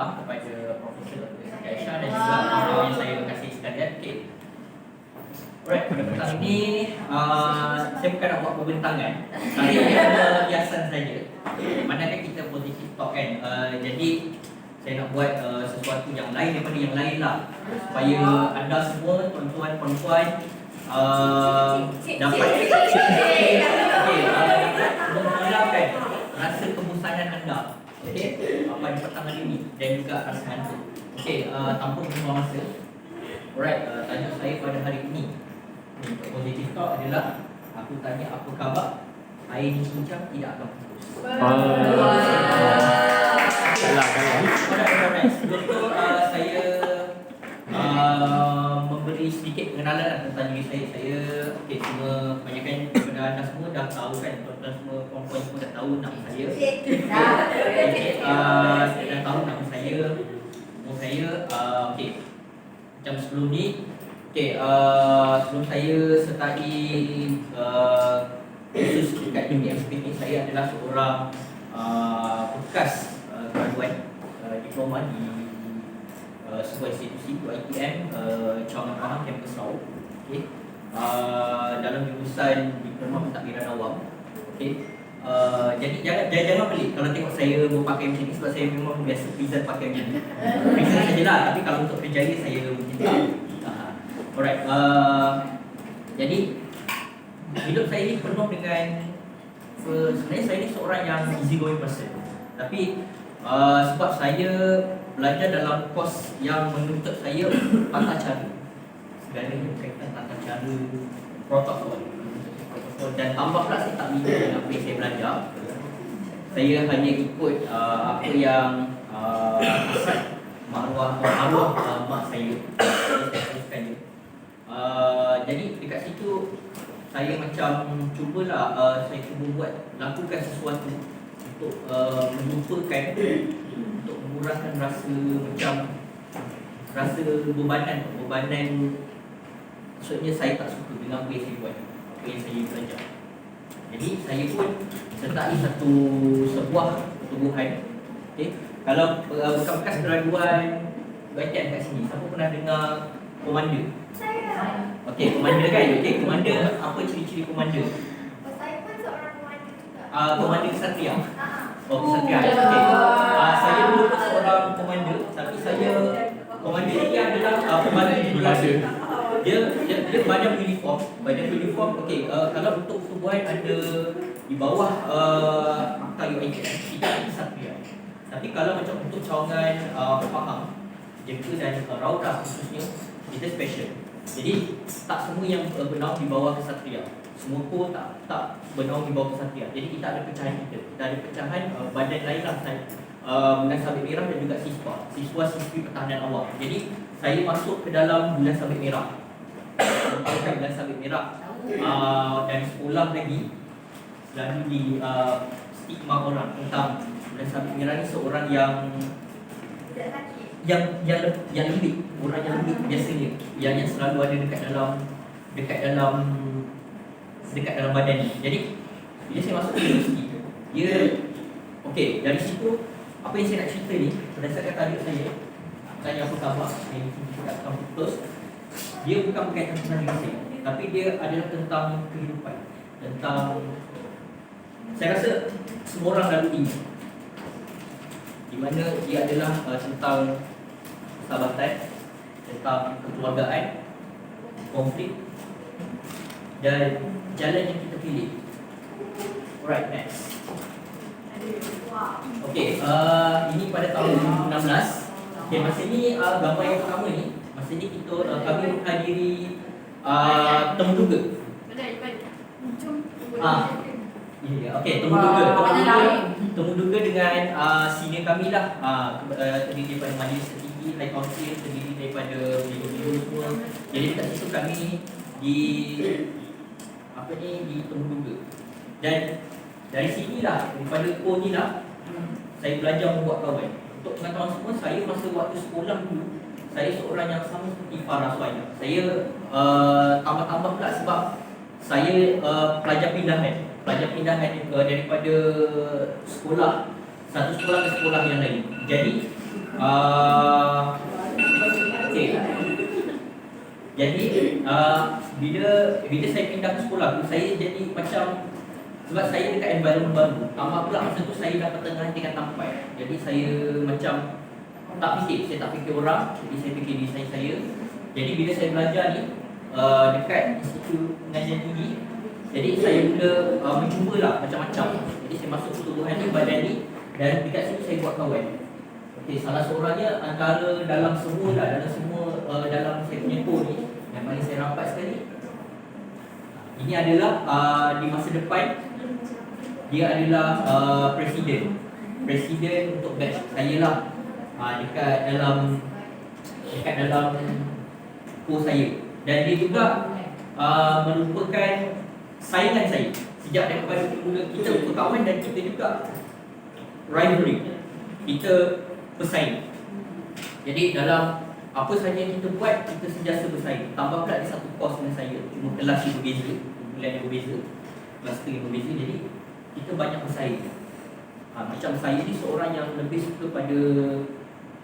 petang kepada Profesor Dr. Aisyah dan juga kawan-kawan yang saya kasih sekalian. Okay. Alright, pada petang ini saya bukan nak buat pembentangan. Saya ada hiasan saja. Manakah kita positif talk kan. Jadi saya nak buat sesuatu yang lain daripada yang lain lah, supaya anda semua tuan-tuan perempuan dapat menghilangkan rasa kebosanan anda, pada petang hari ini dan juga rasa ngantuk. Tanpa membuang masa, alright, tajuk saya pada hari ini untuk positif talk adalah aku tanya apa khabar, air di cincang tidak akan putus. Sebelum tu saya memberi sedikit pengenalan tentang diri saya. Semua kebanyakan daripada anda semua dah tahu kan, tuan-tuan semua, perempuan semua dah tahu nama saya. Dah tahu nama saya, umur saya. Macam sebelum ni, sebelum saya sertai khusus dekat dunia akademik, saya adalah seorang bekas graduan diploma di sebuah institusi UiTM, Cawangan Pahang, kampus Sarawak. Dalam jurusan diploma pentadbiran awam. Jadi jangan pelik kalau tengok saya berpakaian macam ni, sebab saya memang biasa present pakai macam ni. Present sajalah, tapi kalau untuk kerjaya saya mungkin tak. Alright. Jadi hidup saya ni penuh dengan sebenarnya saya ni seorang yang easy going person. Tapi sebab saya belajar dalam kos yang menuntut saya tata cara, segalanya berkaitan tata cara, protokol, dan tambah pula saya tak minat dengan apa yang saya belajar. Saya hanya ikut apa yang arwah mak saya teruskan dia. Jadi dekat situ saya macam cubalah, saya cuba lakukan sesuatu untuk melupakan, untuk mengurangkan rasa macam rasa bebanan. Maksudnya saya tak suka dengan apa yang saya buat, apa yang saya belajar. Jadi saya pun sertai sebuah pertubuhan. Kalau bekas graduan UiTM kat sini, siapa pernah dengar Komander? Komander kan? Komander, apa ciri-ciri Komander? Saya pun seorang komander juga. Komander Kesatria. Kesatria. Saya dulu pun seorang komander, tapi komander ini adalah komander di Belanda. Dia badan uniform. Kalau untuk pertubuhan ada di bawah akta UiTM, tidak ada Kesatria. Tapi kalau macam untuk cawangan Pahang, Jeka dan Raudah khususnya, kita special. Jadi tak semua yang bernaung di bawah Kesatria, semua pun tak bernaung di bawah Kesatria. Jadi kita ada pecahan kita ada pecahan badan lain lah, Bulan Sabit Merah dan juga siswa-siswi pertahanan awam. Jadi saya masuk ke dalam Bulan Sabit Merah. Bulan Sabit Merah dari sekolah lagi selalu di stigma orang tentang Bulan Sabit Merah ni seorang yang lembik, orang yang lembik biasanya, yang selalu ada dekat dalam badan ni. Jadi bila saya masuk ke universiti, dari situ apa yang saya nak cerita ni berdasarkan tajuk saya, tanya apa khabar, ini tidak akan putus. Dia bukan berkaitan tentang diri saya, tapi dia adalah tentang kehidupan, tentang, saya rasa semua orang lalui, di mana dia adalah tentang persahabatan, tentang kekeluargaan, konflik, dan jalan yang kita pilih. Alright, next. Ini pada tahun 2016. Masa ni gambar yang pertama ni, masa ni kami menghadiri temu duga. Temu duga dengan senior kami lah, terdiri daripada majlis tertinggi, high council, terdiri daripada beliau-beliau semua. Jadi dekat situ kami di temu duga. Dan dari sinilah, daripada ni lah, saya belajar membuat kawan. Untuk pengetahuan semua, saya masa waktu sekolah dulu, saya seorang yang sama seperti Farah Suhaila. Saya tambah-tambah pula sebab saya pelajar pindahan daripada sekolah, satu sekolah ke sekolah yang lain. Jadi Okay. Jadi bila saya pindah ke sekolah tu, saya jadi macam, sebab saya dekat environment baru. Tambah pula masa tu saya dah pertengahan tingkat 4. Jadi saya macam tak fikir, saya tak fikir orang, jadi saya fikir diri saya. Jadi bila saya belajar ni dekat Institut Pengajian Tinggi, jadi saya mula mencubalah macam-macam. Jadi saya masuk pertubuhan ni, badan ni, dan dekat situ saya buat kawan. Okay, salah seorangnya antara dalam semua dalam saya punya tour ni yang paling saya rapat sekali. Ini adalah di masa depan dia adalah presiden untuk batch saya lah, dekat dalam tour saya. Dan dia juga merupakan saingan saya sejak daripada mula kita berkawan, dan kita juga rivalry, kita bersaing. Jadi dalam apa sahaja yang kita buat, kita sentiasa bersaing. Tambah pula dia satu kos dengan saya, cuma kelas yang berbeza, kumpulan yang berbeza, kluster yang berbeza. Jadi kita banyak bersaing. Macam saya ni seorang yang lebih suka pada,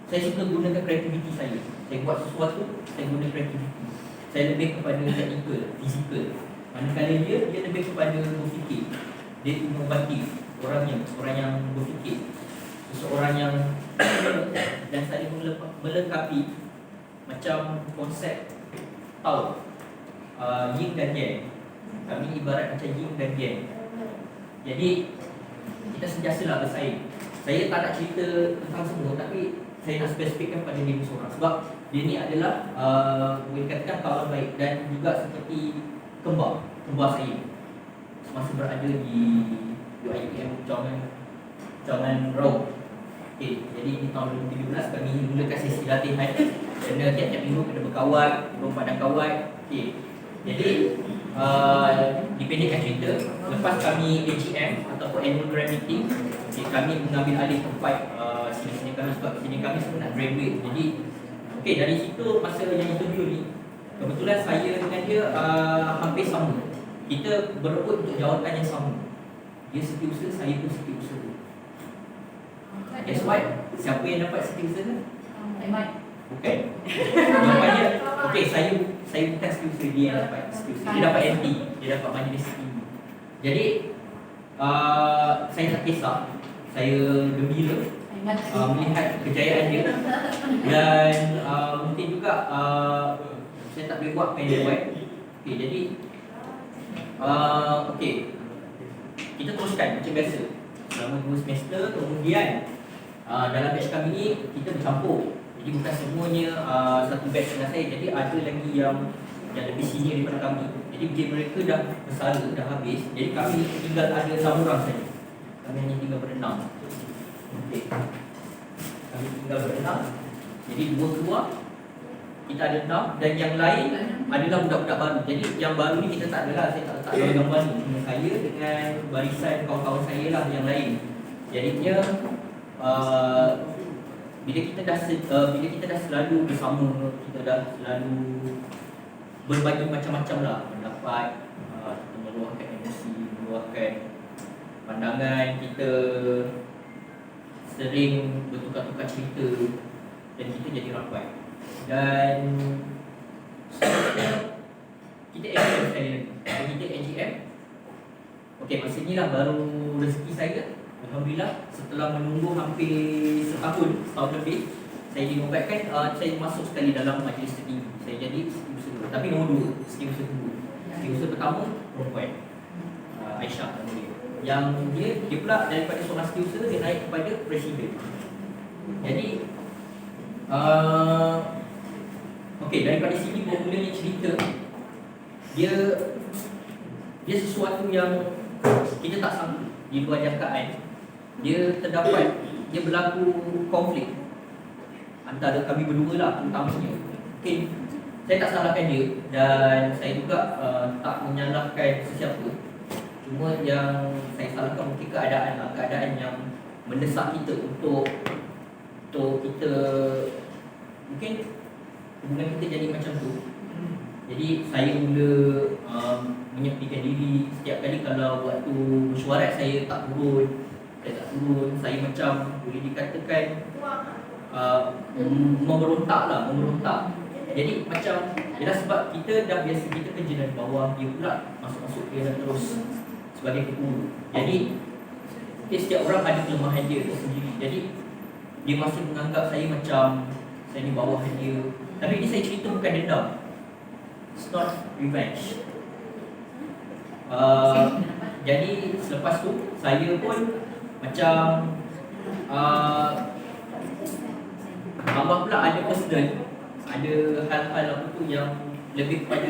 saya suka gunakan kreativiti saya. Saya buat sesuatu, saya guna kreativiti. Saya lebih kepada teknikal, fizikal. Manakala dia lebih kepada berfikir. Dia inovatif, orang yang berfikir, seseorang yang dan saling melengkapi, macam konsep tahu yin dan yang. Kami ibarat macam yin dan yang. Jadi kita sentiasalah bersaing. Saya tak nak cerita tentang semua, tapi saya nak spesifikkan pada diri seorang, sebab dia ni adalah boleh dikatakan kawan baik, dan juga seperti kembar saya semasa berada di UiTM Jangan Raw. Okay, jadi di tahun 2017 kami mulakan sesi latihan. Kena tiap-tiap minggu kena berkawan, berpadan kawan. Okay. Jadi dipendekkan cerita, lepas kami AGM ataupun annual grand meeting, okay, kami mengambil alih tempat sini kami, sebab sini kami semua nak graduate. Jadi okay, dari situ masa yang interview ni, kebetulan saya dengan dia hampir sama. Kita berebut untuk jawatan yang sama. Dia setiausaha, saya pun setiausaha. Guess what? Siapa yang dapat setiausaha? Bukan. Jawapannya, okay, saya bukan setiausaha, dia yang dapat setiausaha. Dia dapat MT, dia dapat majlis tinggi. Jadi saya tak kisah, saya gembira melihat kejayaan dia. Dan mungkin juga saya tak boleh buat apa yang dia buat. Okay, jadi okay, kita teruskan macam biasa selama 2 semester. Kemudian dalam batch kami ni kita bercampur. Jadi bukan semuanya satu batch dengan saya. Jadi ada lagi yang lebih senior daripada kami. Jadi bila mereka dah bersara, dah habis, jadi kami tinggal ada 6 orang saja. Kami hanya tinggal berenam. Okay. Kami tinggal berenam. Jadi 2 keluar, kita ada 6, dan yang lain adalah budak-budak baru. Jadi yang baru ni kita tak adalah, saya tak letak dalam gambar ni. Cuma saya dengan barisan kawan-kawan saya lah yang lain. Jadinya bila kita dah selalu bersama, kita dah selalu berbagi macam-macam lah pendapat, kita meluahkan emosi, meluahkan pandangan, kita sering bertukar-tukar cerita, dan kita jadi rapat. Dan seterusnya kita AGM sekali lagi. Kita AGM. Okey, masa ni lah baru rezeki saya. Alhamdulillah, setelah menunggu hampir setahun lebih, saya dinobatkan, saya masuk sekali dalam majlis tertinggi. Saya jadi setiausaha, tapi nombor 2, setiausaha kedua. Setiausaha pertama perempuan, Aisyah nama dia. Yang dia pula daripada seorang setiausaha, dia naik kepada presiden. Jadi okey, daripada sini bermulanya cerita. Dia sesuatu yang kita tak sangka, di luar jangkaan. Dia berlaku konflik antara kami berdua lah, terutamanya. Okay, saya tak salahkan dia, dan saya juga tak menyalahkan sesiapa. Cuma yang saya salahkan mungkin keadaan yang mendesak kita untuk kita, mungkin hubungan kita jadi macam tu. Jadi saya mula menyepikan diri. Setiap kali kalau waktu mesyuarat saya tak turun, saya macam boleh dikatakan memberontak. Jadi macam ialah sebab kita dah biasa kita kerja dari bawah, dia pula masuk dia dan terus sebagai guru. Jadi setiap orang ada kelemahan dia sendiri. Jadi dia masih menganggap saya macam saya di bawah dia. Tapi ini saya cerita bukan dendam. It's not revenge. Jadi selepas tu saya pun macam Allah pula ada personal, ada hal-hal apa tu yang lebih kepada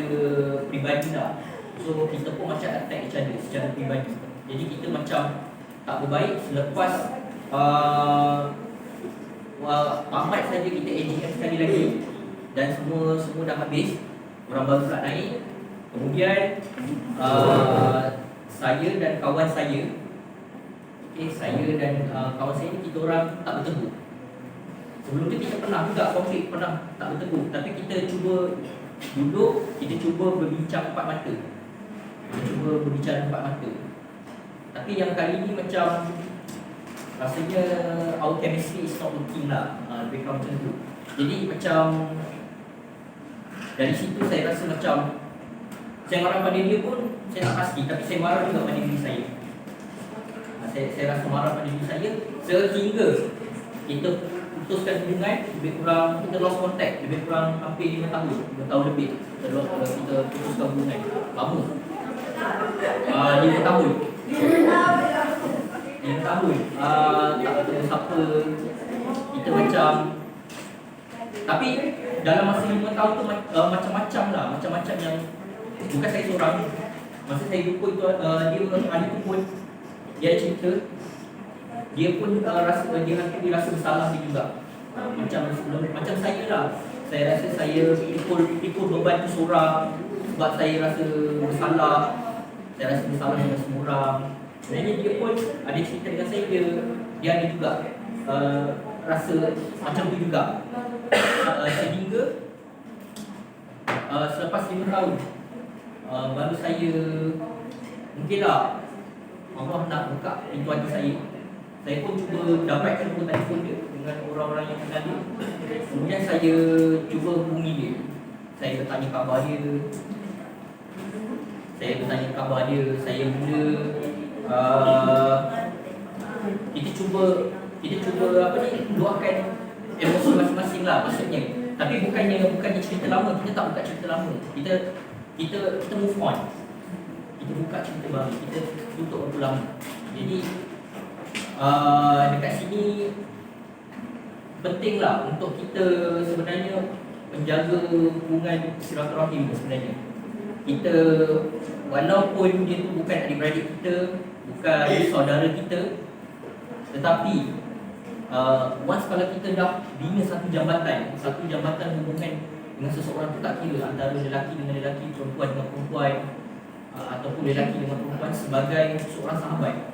peribadi lah. So kita pun macam attack each other secara peribadi. Jadi kita macam tak berbaik. Selepas Ahmad saja kita AGM sekali lagi dan semua dah habis, orang baru pula naik. Kemudian saya dan kawan saya, saya dan kawan saya ni kita orang tak bertegur. Sebelum tu kita pernah juga konflik, pernah tak bertegur. Tapi kita cuba duduk, kita cuba berbincang empat mata. Kita cuba berbicara empat mata. Tapi yang kali ni macam rasanya our chemistry is not working lah. Lebih kurang macam tu. Jadi macam dari situ saya rasa macam saya marah pada dia pun saya tak pasti, tapi saya marah juga pada diri saya. Saya rasa marah pada diri saya sehingga kita putuskan hubungan. Lebih kurang kita lost contact lebih kurang hampir 5 tahun lebih kita putuskan hubungan. Lama 5 tahun. 5 tahun tak ketemu siapa. Kita macam, tapi dalam masa 5 tahun tu macam-macam lah. Macam-macam yang bukan saya seorang. Masa saya jumpa itu dia hari tu pun dia ada cerita. Dia pun dia rasa bersalah dia juga. Macam saya lah. Saya rasa saya pikul beban tu seorang sebab saya rasa bersalah. Saya rasa bersalah dengan semua orang. Sebenarnya dia pun ada cerita dengan saya, dia ada juga rasa macam tu juga. Sehingga selepas 5 tahun baru saya mungkinlah Allah nak buka pintu hati saya. Saya pun cuba dapatkan nombor telefon dia dengan orang-orang yang kenal dia. Kemudian saya cuba hubungi dia. Saya bertanya khabar dia. Saya mula kita cuba apa ni, luahkan emosi masing-masing lah maksudnya. Tapi bukannya cerita lama, kita tak buka cerita lama. Kita move on. Kita buka cerita baru, kita tutup waktu lama. Jadi dekat sini pentinglah untuk kita sebenarnya menjaga hubungan silaturahim sebenarnya. Kita walaupun dia tu bukan adik-beradik kita, bukan saudara kita, tetapi once kalau kita dah bina satu jambatan hubungan dengan seseorang tu, tak kira antara lelaki dengan lelaki, perempuan dengan perempuan, ataupun lelaki dengan perempuan, sebagai seorang sahabat.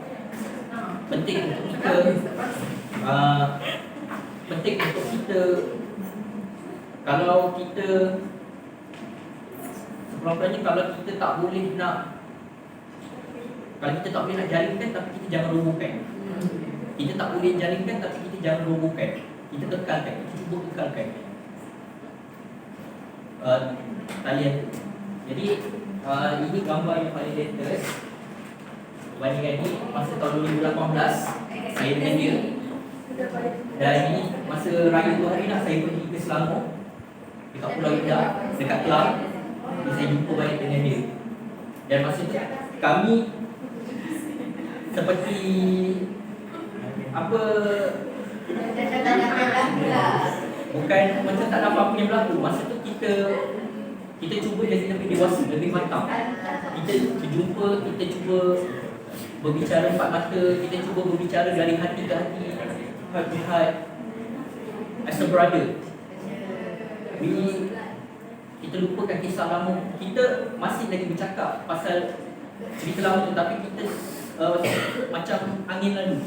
Penting untuk kita kalau kita sebenarnya kalau kita tak boleh nak jaringkan, tapi kita jangan robohkan. Kita tak boleh jaringkan, tapi kita jangan robohkan. Kita kekalkan, kita cuba kekalkan talian. Jadi ini gambar yang paling latest. Bandingkan ni masa tahun 2018 saya dengan dia. Dan ini masa raya tu hari nak saya pergi ke Selangor, dekat Pulau Indah, dekat Kelang. Saya jumpa balik dengan dia. Dan masa tu kami seperti apa, bukan macam tak nampak apa yang berlaku. Masa tu kita cuba jadi lebih dewasa, lebih matang. Kita jumpa, kita cuba berbicara empat mata, kita cuba berbicara dari hati ke hati, heart to heart, as a brother. Kita lupakan kisah lama. Kita masih lagi bercakap pasal cerita lama tu, tapi kita macam angin lalu,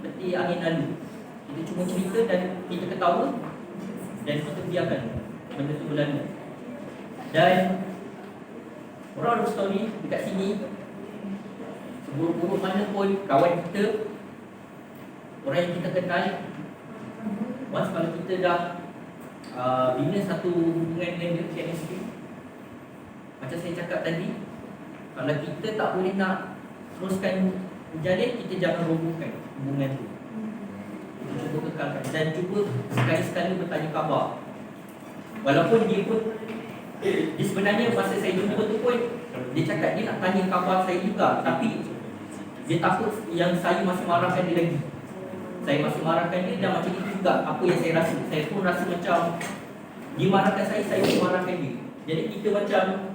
seperti angin lalu. Kita cuma cerita dan kita ketawa dan kita biarkan benda tu berlalu. Dan moral of the story dekat sini, seburuk-buruk mana pun kawan kita, orang yang kita kenal, once kalau kita dah bina satu hubungan dengan dia, chemistry, macam saya cakap tadi, kalau kita tak boleh nak teruskan menjalin, kita jangan robohkan hubungan tu. Kita cuba kekalkan dan cuba sekali-sekala bertanya khabar. Walaupun dia pun dia sebenarnya masa saya jumpa tu pun dia cakap dia nak tanya khabar saya juga, tapi dia takut yang saya masih marahkan dia lagi. Saya masih marahkan dia dan macam itu juga apa yang saya rasa. Saya pun rasa macam dia marahkan saya pun marahkan dia. Jadi kita macam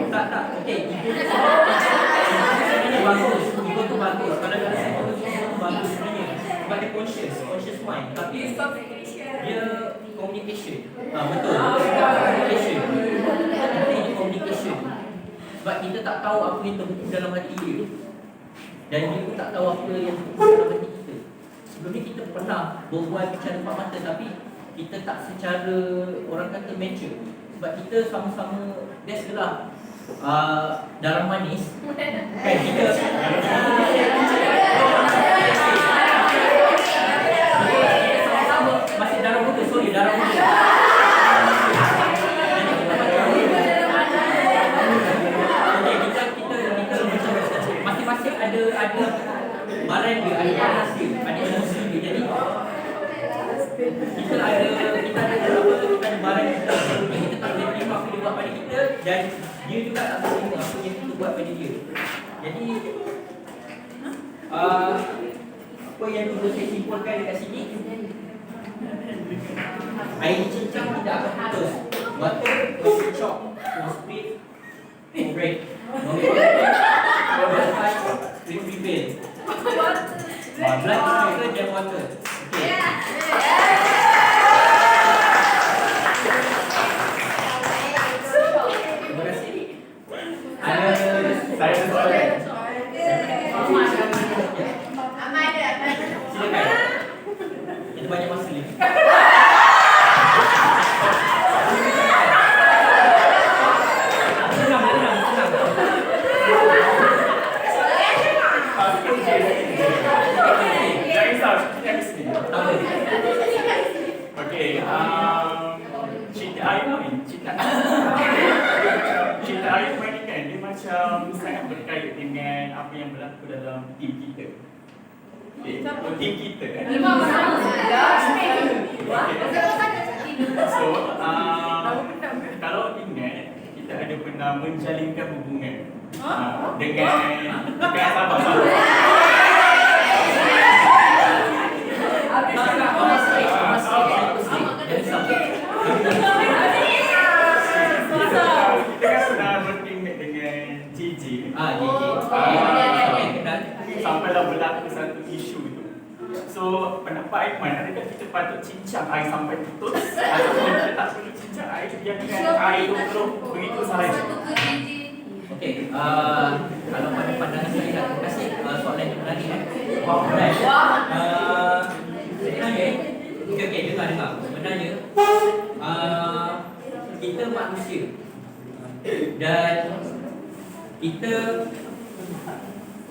tak okey, ego sebenarnya bagus. Ego tu bagus. Kalau dalam psikologi itu bagus sebenarnya. Sebab dia conscious mind. Tapi dia communication. Betul. Communication. Dia communication. Sebab kita tak tahu apa yang terbetul dalam hati dia. Dan dia pun tak tahu apa yang terbetul dalam hati kita. Sebelum ni kita pernah berbual bicara empat mata, tapi kita tak secara orang kata mature. Sebab kita sama-sama biasalah darah manis. Kan kita sama-sama masih darah muda, darah muda. Masing-masing ada barang dia, ada panas dia, ada emosi dia. Jadi kita ada barang kita tak boleh terima apa dia buat pada kita, dan dia juga tak boleh terima apa yang kita buat pada dia. Jadi apa yang perlu saya simpulkan dekat sini, air cincang tidak akan putus. Water will shock, will split, will break. Blood will prevail. Blood is thicker than water. Okay. Terima kasih. Ada saya silakan. Kita banyak masa lagi. Okay, cerita Aiman ni, cerita Aiman ni kan, dia macam sangat berkait dengan apa yang berlaku dalam tim kita. Okay, tim kita kan. So, kalau ingat, kita ada pernah menjalinkan hubungan dengan sahabat-sahabat. Kita kan pernah berteammate dengan JJ. Sampailah berlaku satu isu tu. So, pendapat Aiman, adakah kita patut cincang air sampai putus, ataupun kita tak perlu cincang air, biarkan air tu terus begitu sahaja? Okey, kalau pada pandangan saya, terima kasih soalan yang menarik sebenarnya, okey, dengar. Sebenarnya kita manusia dan kita,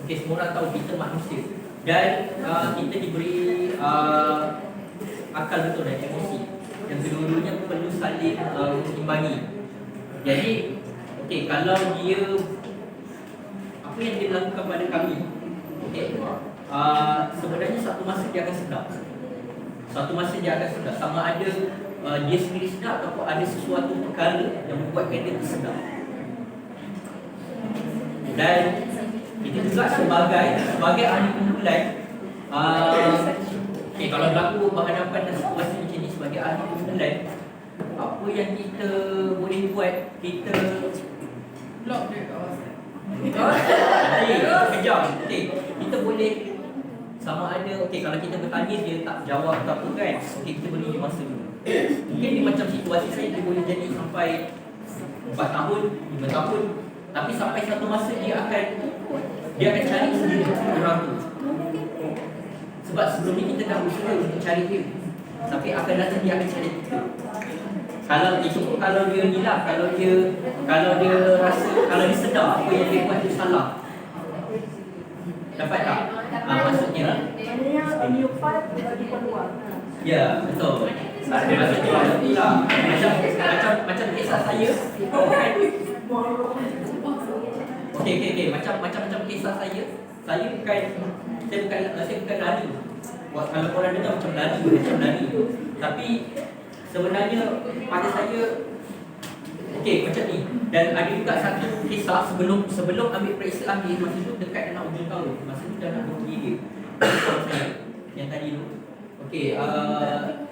okey, semua orang tahu kita manusia dan kita diberi akal betul dan emosi, yang kedua-duanya perlu saling mengimbangi. Jadi okey, kalau dia apa yang dia lakukan pada kami, okey, sebenarnya satu masa dia akan sedar. Sama ada dia sendiri sedar ataupun ada sesuatu perkara yang membuatkan dia tersedar. Dan kita juga sebagai ahli kumpulan, okey, kalau berlaku berhadapan dengan situasi macam ni sebagai ahli kumpulan, apa yang kita boleh buat, kita Lock dia kat WhatsApp. kejam. Okey, kita boleh sama ada, okey, kalau kita bertanya dia tak jawab ke apa kan, okey, kita beri dia masa dulu. Mungkin dia macam situasi saya, dia boleh jadi sampai 4 tahun, 5 tahun, tapi sampai satu masa dia akan cari sendiri orang tu. Sebab sebelum ni kita dah berusaha untuk cari dia, tapi akan datang dia akan cari kita. Kalau itu pun kalau dia hilang, kalau dia rasa, kalau dia sedar apa yang dia buat itu salah. Dapat tak? Maksudnya Maknanya new file bagi peluang. ya, betul. Maksudnya itulah. Macam kisah saya. Okey. Macam kisah saya. Saya bukan lari. Kalau korang dengar macam lari. Tapi sebenarnya pada saya macam ni. Dan ada juga satu kisah sebelum ambil periksa akhir, masa tu dekat nak hujung tahun. Masa tu dah nak birthday dia. Kawan saya yang tadi tu.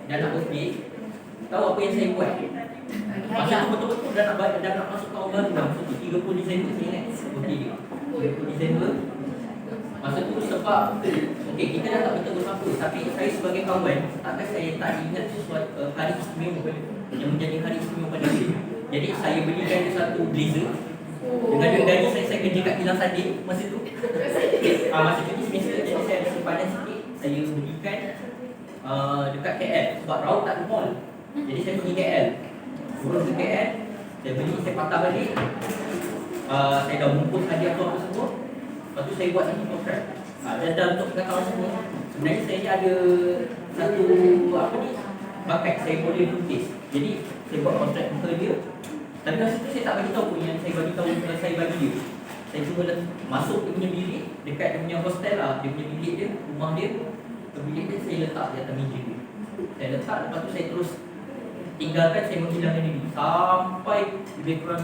Dah nak birthday. Tahu apa yang saya buat? Masa tu betul-betul dah nak masuk tahun baru dah. Masa tu 30 Disember saya ingat birthday dia. 30 Disember. Masa tu sebab kita dah tak betul apa, tapi saya sebagai kawan takkan saya tak ingat sesuatu hari istimewa yang menjadi hari istimewa pada dia. Jadi saya belikan dia satu blazer dengan duit gaji saya kerja kat Kilang Sanding masa tu. Masa cuti semester, jadi saya ada simpanan sikit. Saya belikan dekat KL sebab Raub tak ada mall. Jadi saya pergi KL. Turun ke KL, saya beli, saya patah balik. Saya dah bungkus hadiah apa semua. Lepas tu saya buat satu kontrak. Dan untuk pengetahuan semua, sebenarnya saya ni ada satu bakat saya boleh lukis. Jadi saya buat kontrak muka dia. Tapi masa tu saya tak bagi tahu pun yang saya bagi tahu saya bagi dia. Saya cuma masuk dia punya bilik dekat dia punya hostel lah, dia punya bilik dia, rumah dia. Ke bilik dia saya letak di atas meja dia. Saya letak, lepas tu saya terus tinggalkan, saya menghilangkan diri sampai lebih kurang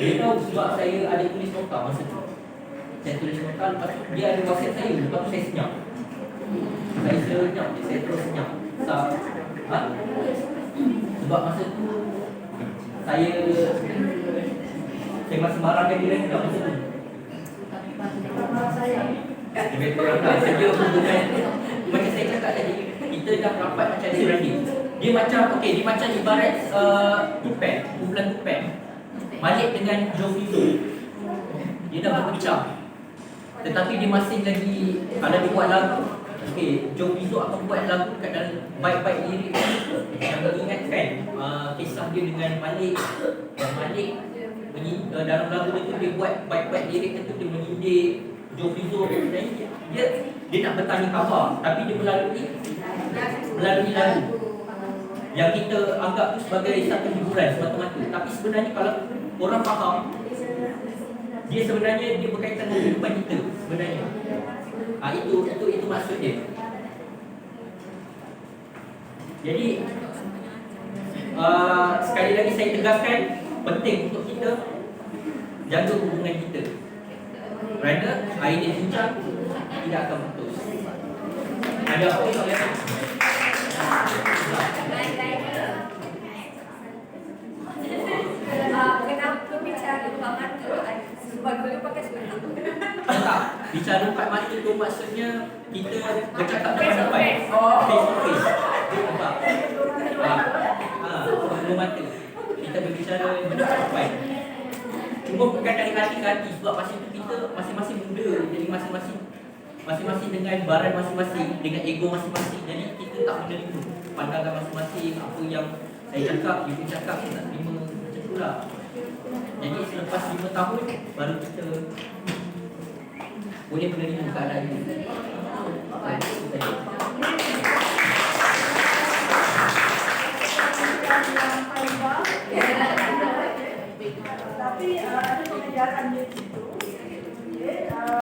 dia tahu sebab saya ada tulis nota masa tu. Saya tulis nota, lepas tu dia ada wasiat saya, lepas tu saya senyap. Saya terus senyap. Sebab masa tu saya masih marahkan dia lagi masa tu. Lebih kurang tak saja hubungan. Macam saya cakap tadi, kita dah rapat macam dia beradik. Dia macam ibarat kumpulan tupen Malik dengan Jovizo. Dia dah berpecah, tetapi dia masih lagi, kalau dia buat lagu, Jovizo akan buat lagu kat dalam baik-baik lirik yang mengingatkan kisah dia dengan Malik. Dan Malik dalam lagu itu dia buat baik-baik lirik itu, dia menyindir Jovizo. Dia nak bertanya khabar, tapi dia melalui lagu yang kita anggap tu sebagai satu hiburan semata-mata. Tapi sebenarnya kalau orang faham, dia sebenarnya dia berkaitan dengan kehidupan kita sebenarnya. Itu maksud dia. Jadi sekali lagi saya tegaskan, penting untuk kita jaga hubungan kita, kerana air dia cincang tidak akan putus. Ada apa yang boleh? Kenapa bicara empat mata? Sebab boleh pakai sebentar. Tak, bicara empat mata tu maksudnya kita bercakap depan-depan, face to face. Nampak? Dua mata. Kita berbicara depan-depan. Cuma bukan dari hati ke hati, sebab masa itu kita masing-masing muda. Jadi masing-masing dengan barang masing-masing, dengan ego masing-masing. Jadi kita tak menerima pandangan masing-masing. Apa yang saya cakap, you cakap, kita tak terima. Macam tu lah. Jadi selepas 5 tahun baru kita boleh menerima keadaan ini. Tapi ada pengejaran di situ.